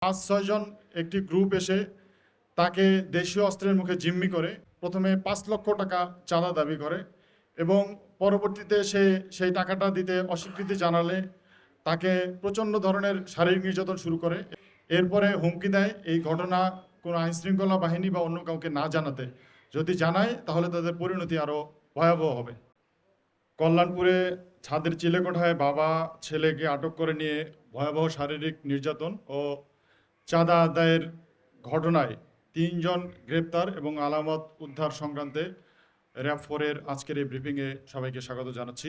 5-6 জন একটি গ্রুপ এসে তাকে দেশীয় অস্ত্রের মুখে জিম্মি করে প্রথমে 5 লক্ষ টাকা চাঁদা দাবি করে এবং পরবর্তীতে সে সেই টাকাটা দিতে অস্বীকৃতি জানালে তাকে প্রচণ্ড ধরনের শারীরিক নির্যাতন শুরু করে। এরপরে হুমকি দেয় এই ঘটনা কোনো আইনশৃঙ্খলা বাহিনী বা অন্য কাউকে না জানাতে, যদি জানায় তাহলে তাদের পরিণতি আরও ভয়াবহ হবে। কল্যাণপুরে ছাদের চিলেকোঠায় বাবা ছেলেকে আটক করে নিয়ে ভয়াবহ শারীরিক নির্যাতন ও চাঁদা আদায়ের ঘটনায় 3 জন গ্রেপ্তার এবং আলামত উদ্ধার সংক্রান্তে র‍্যাব 4-এর আজকের এই ব্রিফিংয়ে সবাইকে স্বাগত জানাচ্ছি।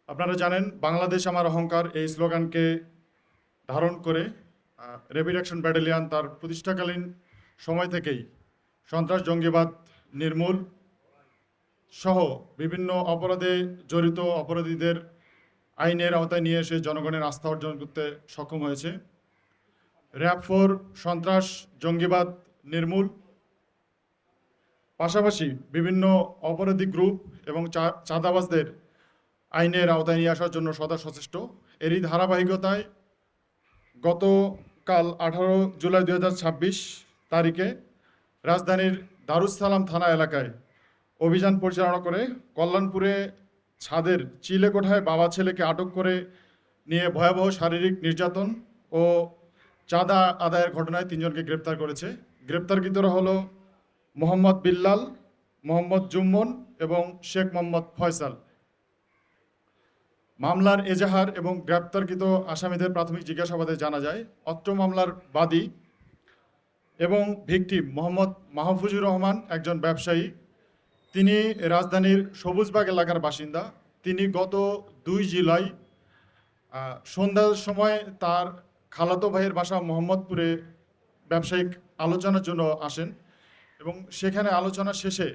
আপনারা জানেন, বাংলাদেশ আমার অহংকার এই স্লোগানকে ধারণ করে র্যাপিড অ্যাকশন ব্যাটালিয়ন তার প্রতিষ্ঠাকালীন সময় থেকেই সন্ত্রাস জঙ্গিবাদ নির্মূল সহ বিভিন্ন অপরাধে জড়িত অপরাধীদের আইনের আওতায় নিয়ে এসে জনগণের আস্থা অর্জন করতে সক্ষম হয়েছে। র‍্যাব 4 সন্ত্রাস জঙ্গিবাদ নির্মূল পাশাপাশি বিভিন্ন অপরাধী গ্রুপ এবং চাঁদাবাজদের আইনের আওতায় নিয়ে আসার জন্য সদা সচেষ্ট। এরই ধারাবাহিকতায় গতকাল 18 জুলাই 2026 তারিখে রাজধানীর দারুস সালাম থানা এলাকায় অভিযান পরিচালনা করে কল্যাণপুরে ছাদের চিলেকোঠায় বাবা ছেলেকে আটক করে নিয়ে ভয়াবহ শারীরিক নির্যাতন ও চাঁদা আদায়ের ঘটনায় 3 জনকে গ্রেপ্তার করেছে। গ্রেপ্তারকৃতরা হলো মোহাম্মদ বিল্লাল, মোহাম্মদ জুম্মন এবং শেখ মোহাম্মদ ফয়সাল। মামলার এজাহার এবং গ্রেপ্তারকৃত আসামিদের প্রাথমিক জিজ্ঞাসাবাদে জানা যায় অত্র মামলার বাদী এবং ভিকটিম মোহাম্মদ মাহফুজুর রহমান একজন ব্যবসায়ী। তিনি রাজধানীর সবুজবাগ এলাকার বাসিন্দা। তিনি গত 2 জুলাই সন্ধ্যার সময় তার খালাতো ভাইয়ের বাসা মোহাম্মদপুরে ব্যবসায়িক আলোচনার জন্য আসেন এবং সেখানে আলোচনা শেষে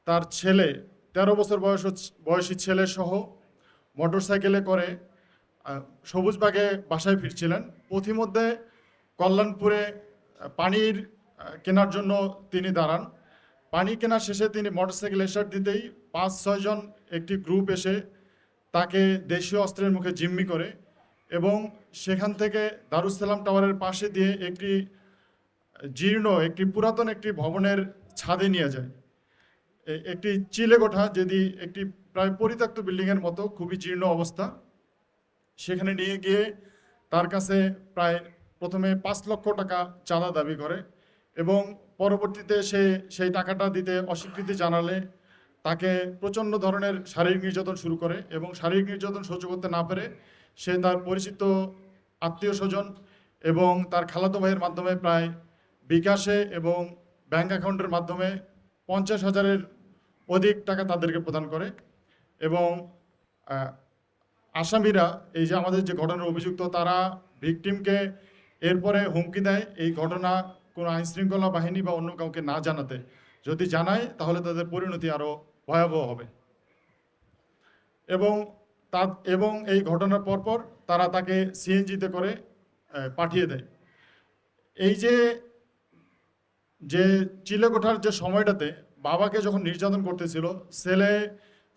তার ছেলে 13 বছর বয়সী ছেলে সহ মোটরসাইকেলে করে সবুজবাগে বাসায় ফিরছিলেন। পথিমধ্যে কল্যাণপুরে পানির কেনার জন্য তিনি দাঁড়ান। পানি কেনা শেষে তিনি মোটরসাইকেল স্টার্ট দিতেই 5-6 জন একটি গ্রুপ এসে তাকে দেশীয় অস্ত্রের মুখে জিম্মি করে এবং সেখান থেকে দারুস সালাম টাওয়ারের পাশে দিয়ে একটি জীর্ণ একটি পুরাতন একটি ভবনের ছাদে নিয়ে যায়। একটি চিলেকোঠা, যদি একটি প্রায় পরিত্যক্ত বিল্ডিংয়ের মতো, খুবই জীর্ণ অবস্থা। সেখানে নিয়ে গিয়ে তার কাছে প্রায় প্রথমে 5 লক্ষ টাকা চাঁদা দাবি করে এবং পরবর্তীতে সে সেই টাকাটা দিতে অস্বীকৃতি জানালে তাকে প্রচণ্ড ধরনের শারীরিক নির্যাতন শুরু করে এবং শারীরিক নির্যাতন সহ্য করতে না পেরে সে তার পরিচিত আত্মীয় স্বজন এবং তার খালাতো ভাইয়ের মাধ্যমে প্রায় বিকাশে এবং ব্যাংক অ্যাকাউন্টের মাধ্যমে 50,000-এর অধিক টাকা তাদেরকে প্রদান করে এবং আসামিরা, এই যে আমাদের যে ঘটনার অভিযুক্ত, তারা ভিকটিমকে এরপরে হুমকি দেয় এই ঘটনা কোনো আইনশৃঙ্খলা বাহিনী বা অন্য কাউকে না জানাতে, যদি জানায় তাহলে তাদের পরিণতি আরও ভয়াবহ হবে এবং এই ঘটনার পরপর তারা তাকে সিএনজিতে করে পাঠিয়ে দেয়। এই যে চিলেকোঠার যে সময়টাতে বাবাকে যখন নির্যাতন করতেছিল, ছেলে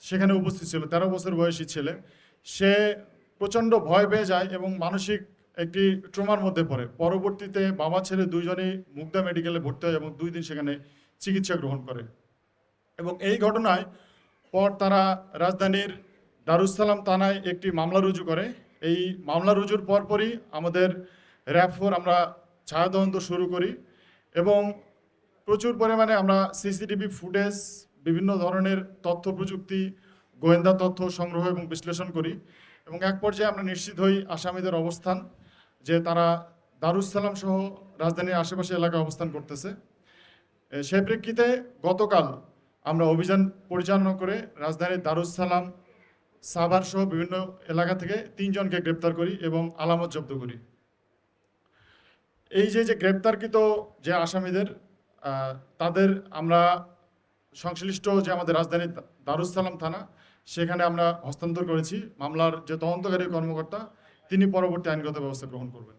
সেখানে উপস্থিত ছিল, 13 বছর বয়সী ছেলে। সে প্রচণ্ড ভয় পেয়ে যায় এবং মানসিক একটি ট্রমার মধ্যে পড়ে। পরবর্তীতে বাবা ছেলে 2 জনেই মুগদা মেডিকেলে ভর্তি হয় এবং 2 দিন সেখানে চিকিৎসা গ্রহণ করে এবং এই ঘটনায় পর তারা রাজধানীর দারুস সালাম থানায় একটি মামলা রুজু করে। এই মামলা রুজুর পরপরই আমাদের র‍্যাব 4 আমরা ছায়া তদন্ত শুরু করি এবং প্রচুর পরিমাণে আমরা সিসিটিভি ফুটেজ, বিভিন্ন ধরনের তথ্য প্রযুক্তি, গোয়েন্দা তথ্য সংগ্রহ এবং বিশ্লেষণ করি এবং এক পর্যায়ে আমরা নিশ্চিত হই আসামিদের অবস্থান, যে তারা দারুস সালাম সহ রাজধানীর আশেপাশে এলাকায় অবস্থান করতেছে। সেই প্রেক্ষিতে গতকাল আমরা অভিযান পরিচালনা করে রাজধানীর দারুস সালাম, সাভার সহ বিভিন্ন এলাকা থেকে 3 জনকে গ্রেপ্তার করি এবং আলামত জব্দ করি। এই যে গ্রেপ্তারকৃত যে আসামিদের, তাদের আমরা সংশ্লিষ্ট যে আমাদের রাজধানীর দারুস সালাম থানা, সেখানে আমরা হস্তান্তর করেছি। মামলার যে তদন্তকারী কর্মকর্তা, তিনি পরবর্তী আইনগত ব্যবস্থা গ্রহণ করবেন।